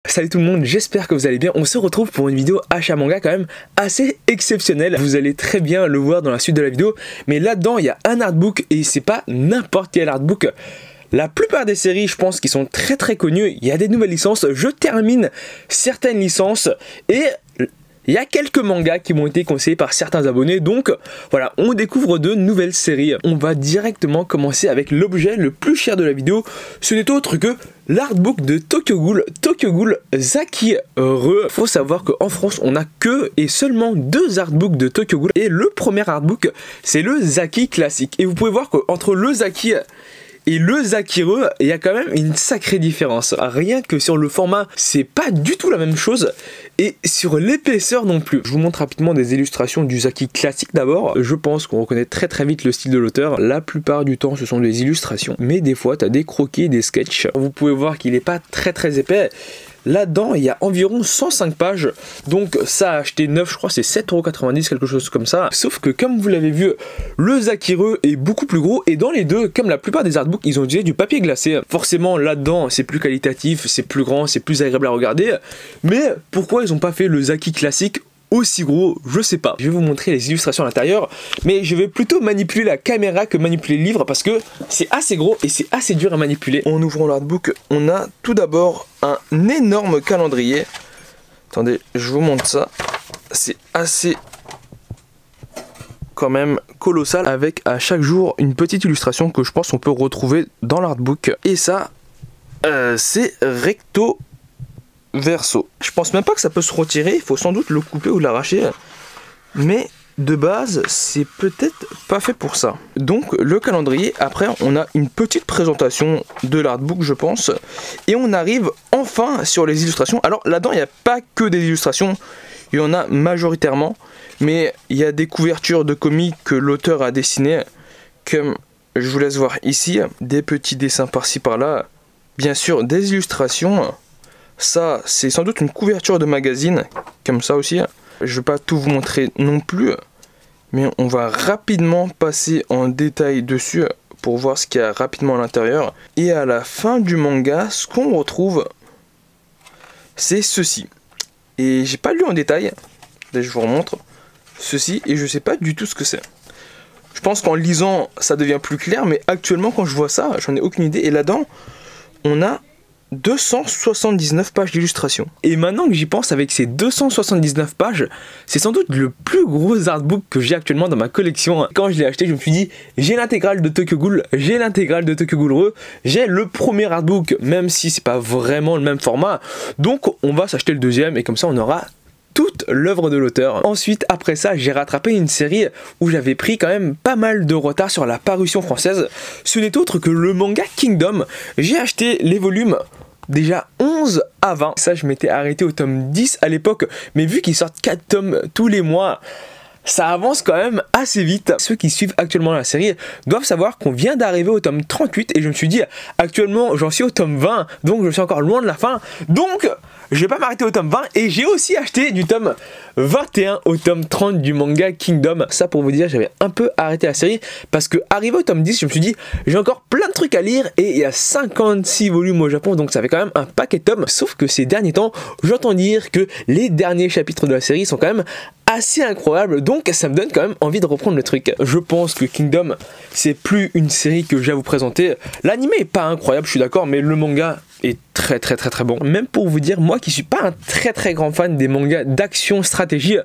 Salut tout le monde, j'espère que vous allez bien. On se retrouve pour une vidéo achat manga quand même assez exceptionnelle. Vous allez très bien le voir dans la suite de la vidéo. Mais là-dedans, il y a un artbook et c'est pas n'importe quel artbook. La plupart des séries, je pense, qui sont très connues, il y a des nouvelles licences. Je termine certaines licences et il y a quelques mangas qui m'ont été conseillés par certains abonnés. Donc voilà, on découvre de nouvelles séries. On va directement commencer avec l'objet le plus cher de la vidéo. Ce n'est autre que l'artbook de Tokyo Ghoul Zakire. Faut savoir qu'en France, on n'a que et seulement deux artbooks de Tokyo Ghoul. Et le premier artbook, c'est le Zaki classique. Et vous pouvez voir qu'entre le Zaki et le Zakire, il y a quand même une sacrée différence. Rien que sur le format, c'est pas du tout la même chose. Et sur l'épaisseur non plus. Je vous montre rapidement des illustrations du Zaki classique d'abord. Je pense qu'on reconnaît très vite le style de l'auteur. La plupart du temps, ce sont des illustrations. Mais des fois, tu as des croquis, des sketchs. Vous pouvez voir qu'il n'est pas très épais. Là-dedans, il y a environ 105 pages. Donc ça a acheté neuf, je crois, c'est 7,90 €, quelque chose comme ça. Sauf que comme vous l'avez vu, le Zakire est beaucoup plus gros. Et dans les deux, comme la plupart des artbooks, ils ont utilisé du papier glacé. Forcément, là-dedans, c'est plus qualitatif, c'est plus grand, c'est plus agréable à regarder. Mais pourquoi ils n'ont pas fait le Zaki classique aussi gros, je sais pas. Je vais vous montrer les illustrations à l'intérieur, mais je vais plutôt manipuler la caméra que manipuler le livre parce que c'est assez gros et c'est assez dur à manipuler. En ouvrant l'artbook, on a tout d'abord un énorme calendrier. Attendez, je vous montre ça. C'est assez quand même colossal avec à chaque jour une petite illustration que je pense qu'on peut retrouver dans l'artbook. Et ça, c'est recto verso. Je pense même pas que ça peut se retirer, il faut sans doute le couper ou l'arracher, mais de base c'est peut-être pas fait pour ça. Donc le calendrier, après on a une petite présentation de l'artbook je pense, et on arrive enfin sur les illustrations. Alors là-dedans il n'y a pas que des illustrations, il y en a majoritairement, mais il y a des couvertures de comics que l'auteur a dessinées, comme je vous laisse voir ici, des petits dessins par-ci par-là, bien sûr des illustrations. Ça, c'est sans doute une couverture de magazine, comme ça aussi. Je ne vais pas tout vous montrer non plus, mais on va rapidement passer en détail dessus pour voir ce qu'il y a rapidement à l'intérieur. Et à la fin du manga, ce qu'on retrouve, c'est ceci. Et j'ai pas lu en détail, là je vous remontre ceci, et je sais pas du tout ce que c'est. Je pense qu'en lisant, ça devient plus clair, mais actuellement quand je vois ça, j'en ai aucune idée. Et là-dedans, on a 279 pages d'illustration. Et maintenant que j'y pense, avec ces 279 pages, c'est sans doute le plus gros artbook que j'ai actuellement dans ma collection. Quand je l'ai acheté, je me suis dit, j'ai l'intégrale de Tokyo Ghoul, j'ai l'intégrale de Tokyo Ghoul, j'ai le premier artbook, même si c'est pas vraiment le même format. Donc on va s'acheter le deuxième et comme ça on aura toute l'œuvre de l'auteur. Ensuite, après ça, j'ai rattrapé une série où j'avais pris quand même pas mal de retard sur la parution française. Ce n'est autre que le manga Kingdom. J'ai acheté les volumes déjà 11 à 20. Ça, je m'étais arrêté au tome 10 à l'époque, mais vu qu'ils sortent 4 tomes tous les mois, ça avance quand même assez vite. Ceux qui suivent actuellement la série doivent savoir qu'on vient d'arriver au tome 38 et je me suis dit, actuellement j'en suis au tome 20, donc je suis encore loin de la fin. Donc je vais pas m'arrêter au tome 20 et j'ai aussi acheté du tome 21 au tome 30 du manga Kingdom. Ça pour vous dire, j'avais un peu arrêté la série parce que arrivé au tome 10, je me suis dit j'ai encore plein de trucs à lire et il y a 56 volumes au Japon, donc ça fait quand même un paquet de tomes. Sauf que ces derniers temps, j'entends dire que les derniers chapitres de la série sont quand même assez incroyable, donc ça me donne quand même envie de reprendre le truc. Je pense que Kingdom, c'est plus une série que j'ai à vous présenter. L'anime est pas incroyable, je suis d'accord, mais le manga est très bon. Même pour vous dire, moi qui suis pas un très grand fan des mangas d'action stratégie,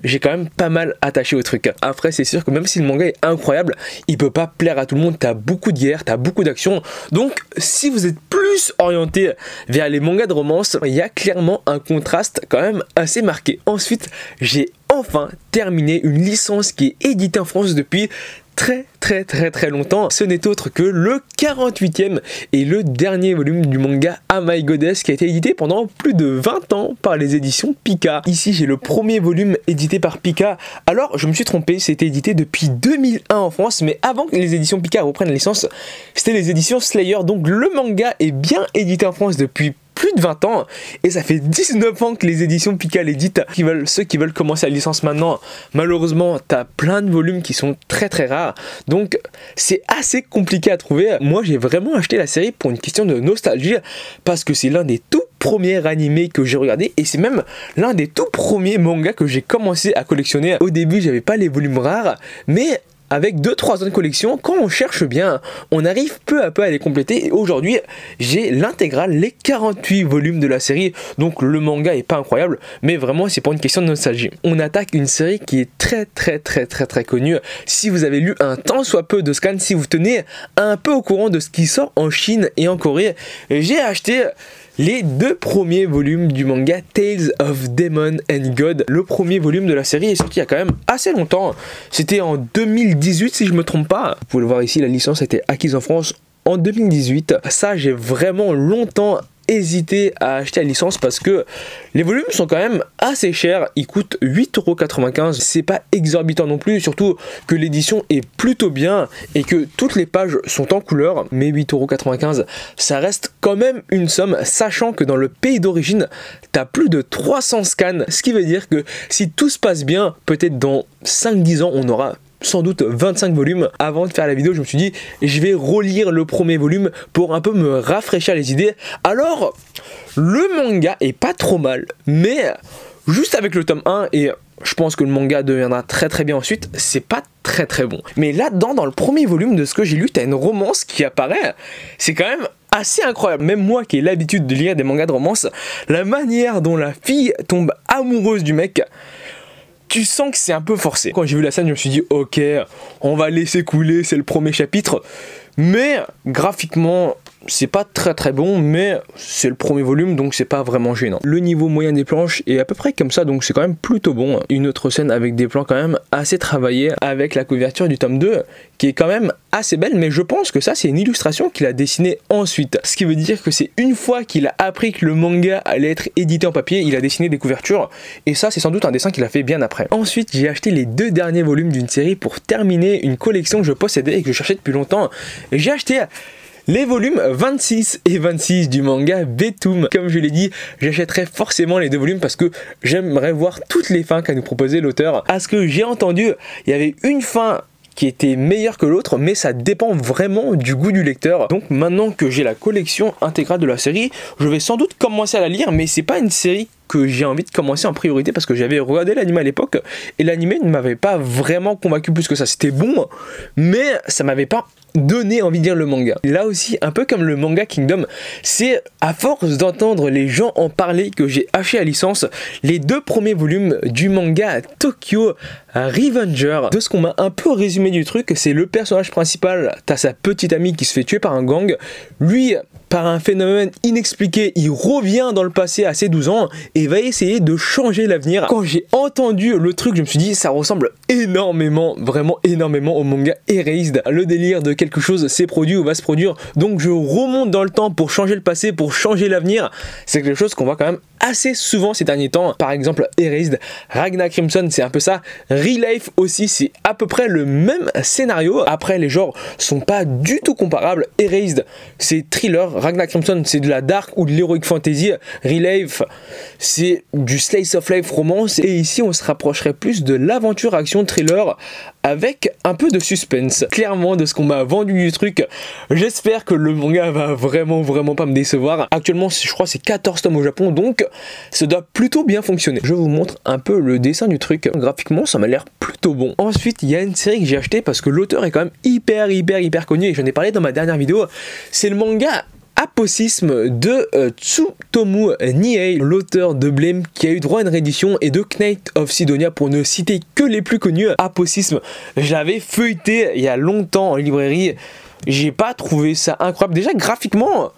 j'ai quand même pas mal attaché au truc. Après, c'est sûr que même si le manga est incroyable, il peut pas plaire à tout le monde. T'as beaucoup de guerre, t'as beaucoup d'action. Donc, si vous êtes plus orienté vers les mangas de romance, il y a clairement un contraste quand même assez marqué. Ensuite, j'ai enfin terminé une licence qui est éditée en France depuis très longtemps. Ce n'est autre que le 48e et le dernier volume du manga Oh My Goddess qui a été édité pendant plus de 20 ans par les éditions Pika. Ici j'ai le premier volume édité par Pika. Alors je me suis trompé, c'était édité depuis 2001 en France, mais avant que les éditions Pika reprennent la licence, c'était les éditions Slayer. Donc le manga est bien édité en France depuis plus de 20 ans et ça fait 19 ans que les éditions Pika l'éditent. Ceux qui veulent commencer la licence maintenant, malheureusement t'as plein de volumes qui sont très rares, donc c'est assez compliqué à trouver. Moi j'ai vraiment acheté la série pour une question de nostalgie parce que c'est l'un des tout premier animé que j'ai regardé et c'est même l'un des tout premiers mangas que j'ai commencé à collectionner. Au début, j'avais pas les volumes rares, mais avec 2-3 ans de collection, quand on cherche bien, on arrive peu à peu à les compléter. Et aujourd'hui, j'ai l'intégrale, les 48 volumes de la série. Donc le manga est pas incroyable, mais vraiment c'est pour une question de nostalgie. On attaque une série qui est très connue. Si vous avez lu un tant soit peu de scans, si vous tenez un peu au courant de ce qui sort en Chine et en Corée, j'ai acheté les 2 premiers volumes du manga Tales of Demon and God. Le premier volume de la série est sorti il y a quand même assez longtemps. C'était en 2018 si je me trompe pas. Vous pouvez le voir ici, la licence a été acquise en France en 2018. Ça, j'ai vraiment longtemps hésité à acheter la licence parce que les volumes sont quand même assez chers. Ils coûtent 8,95 €. C'est pas exorbitant non plus, surtout que l'édition est plutôt bien et que toutes les pages sont en couleur. Mais 8,95 €, ça reste quand même une somme, sachant que dans le pays d'origine, t'as plus de 300 scans. Ce qui veut dire que si tout se passe bien, peut-être dans 5-10 ans, on aura sans doute 25 volumes. Avant de faire la vidéo, je me suis dit je vais relire le premier volume pour un peu me rafraîchir les idées. Alors le manga est pas trop mal, mais juste avec le tome 1, et je pense que le manga deviendra très bien ensuite, c'est pas très bon. Mais là-dedans, dans le premier volume, de ce que j'ai lu, t'as une romance qui apparaît. C'est quand même assez incroyable. Même moi qui ai l'habitude de lire des mangas de romance, la manière dont la fille tombe amoureuse du mec, tu sens que c'est un peu forcé. Quand j'ai vu la scène, je me suis dit ok, on va laisser couler, c'est le premier chapitre. Mais graphiquement, c'est pas très bon, mais c'est le premier volume, donc c'est pas vraiment gênant. Le niveau moyen des planches est à peu près comme ça, donc c'est quand même plutôt bon. Une autre scène avec des plans quand même assez travaillés, avec la couverture du tome 2, qui est quand même assez belle, mais je pense que ça c'est une illustration qu'il a dessinée ensuite. Ce qui veut dire que c'est une fois qu'il a appris que le manga allait être édité en papier, il a dessiné des couvertures, et ça c'est sans doute un dessin qu'il a fait bien après. Ensuite, j'ai acheté les 2 derniers volumes d'une série pour terminer une collection que je possédais et que je cherchais depuis longtemps. J'ai acheté les volumes 26 et 26 du manga Betum. Comme je l'ai dit, j'achèterai forcément les 2 volumes parce que j'aimerais voir toutes les fins qu'a nous proposé l'auteur. À ce que j'ai entendu, il y avait une fin qui était meilleure que l'autre, mais ça dépend vraiment du goût du lecteur. Donc maintenant que j'ai la collection intégrale de la série, je vais sans doute commencer à la lire, mais c'est pas une série que j'ai envie de commencer en priorité parce que j'avais regardé l'anime à l'époque et l'anime ne m'avait pas vraiment convaincu plus que ça. C'était bon, mais ça m'avait pas donné envie de lire le manga. Là aussi, un peu comme le manga Kingdom, c'est à force d'entendre les gens en parler que j'ai acheté la licence. Les 2 premiers volumes du manga Tokyo Revenger. De ce qu'on m'a un peu résumé du truc, c'est le personnage principal, t'as sa petite amie qui se fait tuer par un gang. Lui, par un phénomène inexpliqué, il revient dans le passé à ses 12 ans et va essayer de changer l'avenir. Quand j'ai entendu le truc, je me suis dit ça ressemble énormément, vraiment énormément au manga Erased. Le délire de quelque chose s'est produit ou va se produire, donc je remonte dans le temps pour changer le passé, pour changer l'avenir. C'est quelque chose qu'on voit quand même assez souvent ces derniers temps. Par exemple, Erased, Ragna Crimson, c'est un peu ça. Real Life aussi, c'est à peu près le même scénario. Après, les genres sont pas du tout comparables. Erased, c'est thriller. Ragna Crimson, c'est de la dark ou de l'heroic fantasy. Real Life, c'est du slice of life romance. Et ici, on se rapprocherait plus de l'aventure action thriller avec un peu de suspense. Clairement, de ce qu'on m'a vendu du truc, j'espère que le manga va vraiment pas me décevoir. Actuellement, je crois que c'est 14 tomes au Japon, donc ça doit plutôt bien fonctionner. Je vous montre un peu le dessin du truc. Graphiquement, ça m'a l'air plutôt bon. Ensuite, il y a une série que j'ai achetée parce que l'auteur est quand même hyper connu et j'en ai parlé dans ma dernière vidéo. C'est le manga Aposisme de Tsutomu Nihei, l'auteur de Blame, qui a eu droit à une réédition, et de Knight of Sidonia, pour ne citer que les plus connus. Aposisme, je l'avais feuilleté il y a longtemps en librairie, j'ai pas trouvé ça incroyable. Déjà graphiquement,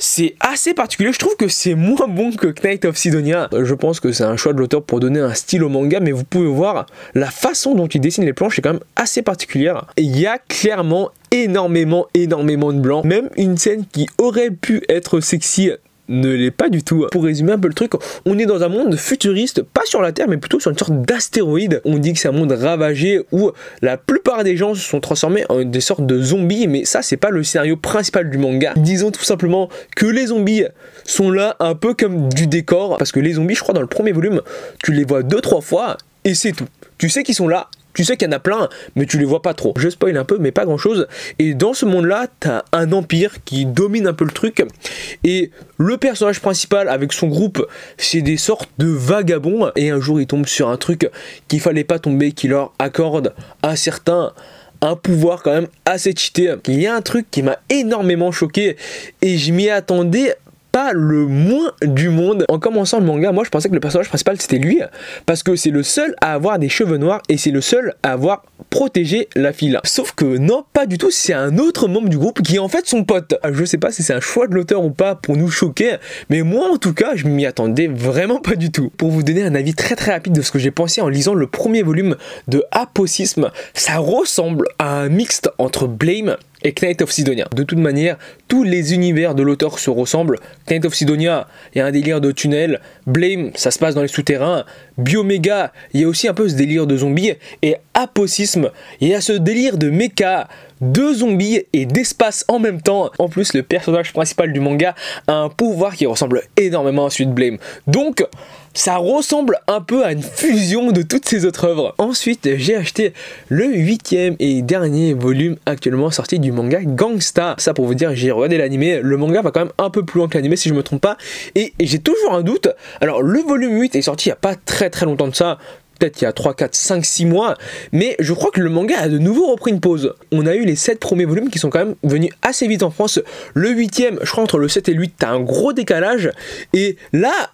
c'est assez particulier, je trouve que c'est moins bon que Knight of Sidonia. Je pense que c'est un choix de l'auteur pour donner un style au manga, mais vous pouvez voir la façon dont il dessine les planches est quand même assez particulière. Il y a clairement énormément de blanc. Même une scène qui aurait pu être sexy ne l'est pas du tout. Pour résumer un peu le truc, on est dans un monde futuriste, pas sur la Terre, mais plutôt sur une sorte d'astéroïde. On dit que c'est un monde ravagé où la plupart des gens se sont transformés en des sortes de zombies, mais ça, c'est pas le scénario principal du manga. Disons tout simplement que les zombies sont là un peu comme du décor, parce que les zombies, je crois, dans le premier volume, tu les vois 2-3 fois, et c'est tout. Tu sais qu'ils sont là, tu sais qu'il y en a plein, mais tu les vois pas trop. Je spoil un peu, mais pas grand chose. Et dans ce monde-là, t'as un empire qui domine un peu le truc. Et le personnage principal avec son groupe, c'est des sortes de vagabonds. Et un jour, ils tombent sur un truc qu'il fallait pas tomber, qui leur accorde à certains un pouvoir quand même assez cheaté. Il y a un truc qui m'a énormément choqué et je m'y attendais pas le moins du monde. En commençant le manga, moi je pensais que le personnage principal c'était lui, parce que c'est le seul à avoir des cheveux noirs et c'est le seul à avoir protégé la fille là. Sauf que non, pas du tout, c'est un autre membre du groupe qui est en fait son pote. Je sais pas si c'est un choix de l'auteur ou pas pour nous choquer, mais moi en tout cas je m'y attendais vraiment pas du tout. Pour vous donner un avis très rapide de ce que j'ai pensé en lisant le premier volume de Aposisme, ça ressemble à un mixte entre Blame et Knight of Sidonia. De toute manière, tous les univers de l'auteur se ressemblent. Knight of Sidonia, il y a un délire de tunnel. Blame, ça se passe dans les souterrains. Bioméga, il y a aussi un peu ce délire de zombies. Et Aposisme, il y a ce délire de méca, de zombies et d'espace en même temps. En plus, le personnage principal du manga a un pouvoir qui ressemble énormément à celui de Blame. Donc, ça ressemble un peu à une fusion de toutes ces autres œuvres. Ensuite, j'ai acheté le 8e et dernier volume actuellement sorti du manga Gangsta. Ça pour vous dire, j'ai regardé l'animé. Le manga va quand même un peu plus loin que l'animé si je me trompe pas. Et j'ai toujours un doute. Alors, le volume 8 est sorti il n'y a pas très longtemps de ça. Peut-être il y a 3, 4, 5, 6 mois, mais je crois que le manga a de nouveau repris une pause. On a eu les 7 premiers volumes qui sont quand même venus assez vite en France. Le 8e, je crois entre le 7 et le 8, t'as un gros décalage. Et là,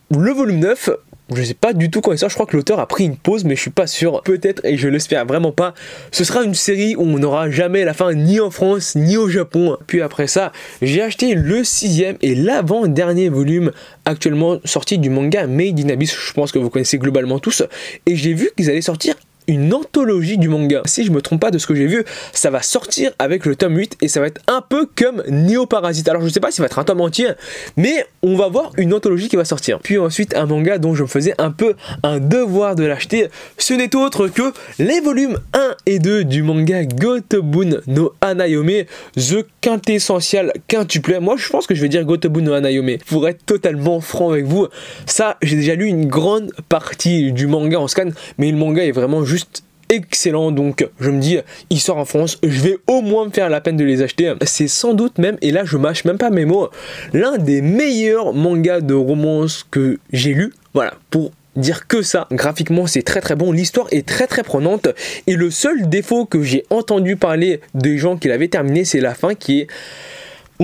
le volume 9, je sais pas du tout quand il sort, je crois que l'auteur a pris une pause, mais je suis pas sûr. Peut-être, et je l'espère vraiment pas, ce sera une série où on n'aura jamais la fin ni en France, ni au Japon. Puis après ça, j'ai acheté le 6e et l'avant-dernier volume actuellement sorti du manga Made in Abyss, je pense que vous connaissez globalement tous, et j'ai vu qu'ils allaient sortir une anthologie du manga. Si je me trompe pas de ce que j'ai vu, ça va sortir avec le tome 8 et ça va être un peu comme Neo Parasite. Alors je sais pas si ça va être un tome entier, mais on va voir une anthologie qui va sortir. Puis ensuite un manga dont je me faisais un peu un devoir de l'acheter, ce n'est autre que les volumes 1 et 2 du manga Gotobun no Hanayome, The quintessential quintuplet. Moi je pense que je vais dire Gotobun no Hanayome. Pour être totalement franc avec vous, ça j'ai déjà lu une grande partie du manga en scan, mais le manga est vraiment juste excellent, donc je me dis il sort en France, je vais au moins me faire la peine de les acheter. C'est sans doute même, et là je mâche même pas mes mots, l'un des meilleurs mangas de romance que j'ai lu, voilà, pour dire que ça. Graphiquement c'est très bon, l'histoire est très prenante, et le seul défaut que j'ai entendu parler des gens qui l'avaient terminé, c'est la fin qui est,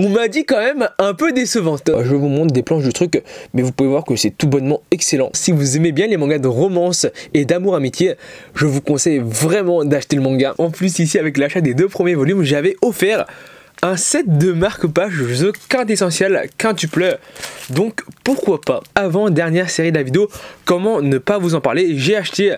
on m'a dit quand même un peu décevante. Je vous montre des planches du truc, mais vous pouvez voir que c'est tout bonnement excellent. Si vous aimez bien les mangas de romance et d'amour-amitié, je vous conseille vraiment d'acheter le manga. En plus ici avec l'achat des 2 premiers volumes, j'avais offert un set de marque-page The quintessential quintuplet. Donc pourquoi pas. Avant dernière série de la vidéo, comment ne pas vous en parler, j'ai acheté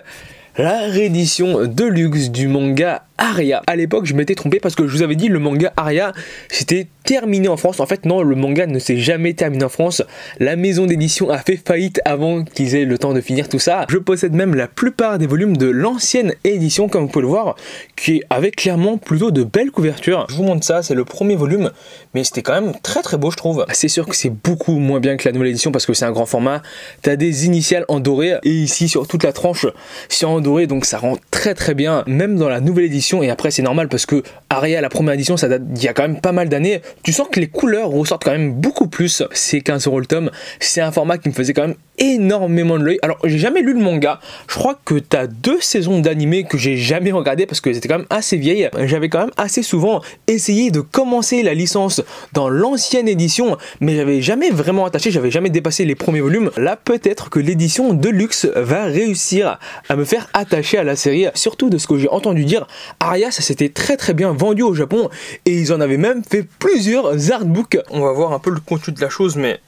la réédition de luxe du manga Aria. À l'époque, je m'étais trompé parce que je vous avais dit le manga Aria, c'était terminé en France. En fait, non, le manga ne s'est jamais terminé en France. La maison d'édition a fait faillite avant qu'ils aient le temps de finir tout ça. Je possède même la plupart des volumes de l'ancienne édition, comme vous pouvez le voir, qui avait clairement plutôt de belles couvertures. Je vous montre ça, c'est le premier volume, mais c'était quand même très beau, je trouve. C'est sûr que c'est beaucoup moins bien que la nouvelle édition parce que c'est un grand format. T'as des initiales en doré, et ici, sur toute la tranche, c'est en doré, donc ça rend très bien, même dans la nouvelle édition. Et après c'est normal parce que Aria, la première édition, ça date d'il y a quand même pas mal d'années. Tu sens que les couleurs ressortent quand même beaucoup plus. C'est 15 € le tome. C'est un format qui me faisait quand même énormément de l'œil. Alors j'ai jamais lu le manga. Je crois que t'as 2 saisons d'animé que j'ai jamais regardé parce que c'était quand même assez vieille. J'avais quand même assez souvent essayé de commencer la licence dans l'ancienne édition, mais j'avais jamais vraiment attaché, j'avais jamais dépassé les premiers volumes. Là peut-être que l'édition de luxe va réussir à me faire attacher à la série. Surtout de ce que j'ai entendu dire, Aria, ça s'était très bien vendu au Japon et ils en avaient même fait plusieurs artbooks. On va voir un peu le contenu de la chose, mais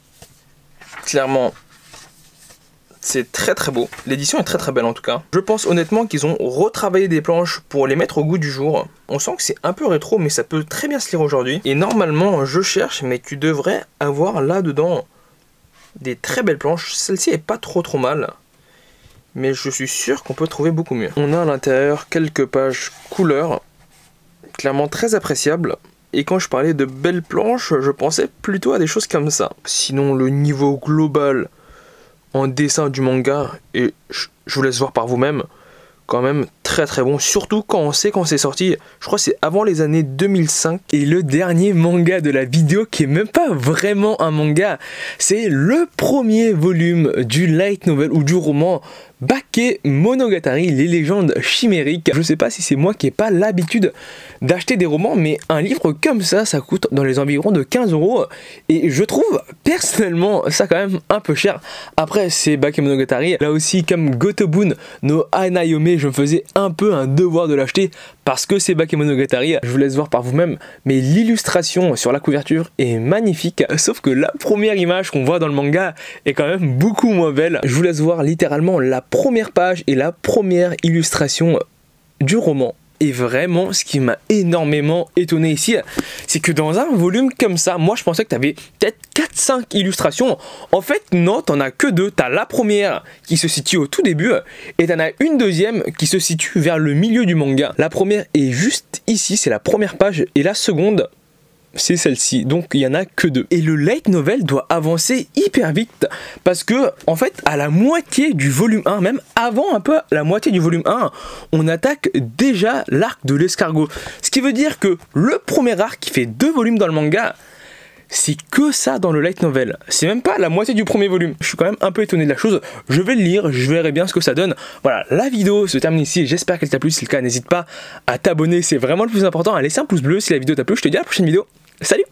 clairement c'est très beau. L'édition est très belle en tout cas. Je pense honnêtement qu'ils ont retravaillé des planches pour les mettre au goût du jour. On sent que c'est un peu rétro, mais ça peut très bien se lire aujourd'hui. Et normalement, je cherche, mais tu devrais avoir là-dedans des très belles planches. Celle-ci est pas trop mal, mais je suis sûr qu'on peut trouver beaucoup mieux. On a à l'intérieur quelques pages couleurs, clairement très appréciables. Et quand je parlais de belles planches, je pensais plutôt à des choses comme ça. Sinon, le niveau global en dessin du manga, et je vous laisse voir par vous-même, quand même très très bon, surtout quand on sait quand c'est sorti. Je crois que c'est avant les années 2005. Et le dernier manga de la vidéo, qui est même pas vraiment un manga, c'est le premier volume du light novel ou du roman Bakemonogatari, les légendes chimériques. Je sais pas si c'est moi qui n'ai pas l'habitude d'acheter des romans, mais un livre comme ça coûte dans les environs de 15 €. Et je trouve personnellement ça quand même un peu cher. Après, c'est Bakemonogatari. Là aussi, comme Gotobun no Hanayome, je me faisais un peu un devoir de l'acheter parce que c'est Bakemonogatari. Je vous laisse voir par vous-même, mais l'illustration sur la couverture est magnifique. Sauf que la première image qu'on voit dans le manga est quand même beaucoup moins belle. Je vous laisse voir littéralement la première page et la première illustration du roman. Et vraiment, ce qui m'a énormément étonné ici, c'est que dans un volume comme ça, moi je pensais que tu avais peut-être 4-5 illustrations. En fait, non, t'en as que 2. T'as la première qui se situe au tout début et t'en as une deuxième qui se situe vers le milieu du manga. La première est juste ici, c'est la première page, et la seconde, c'est celle-ci, donc il y en a que 2. Et le light novel doit avancer hyper vite parce que en fait à la moitié du volume 1, même avant un peu la moitié du volume 1, on attaque déjà l'arc de l'escargot. Ce qui veut dire que le premier arc qui fait 2 volumes dans le manga, c'est que ça dans le light novel. C'est même pas la moitié du premier volume. Je suis quand même un peu étonné de la chose. Je vais le lire, je verrai bien ce que ça donne. Voilà, la vidéo se termine ici. J'espère qu'elle t'a plu. Si c'est le cas, n'hésite pas à t'abonner. C'est vraiment le plus important. À laisser un pouce bleu si la vidéo t'a plu. Je te dis à la prochaine vidéo. Salut!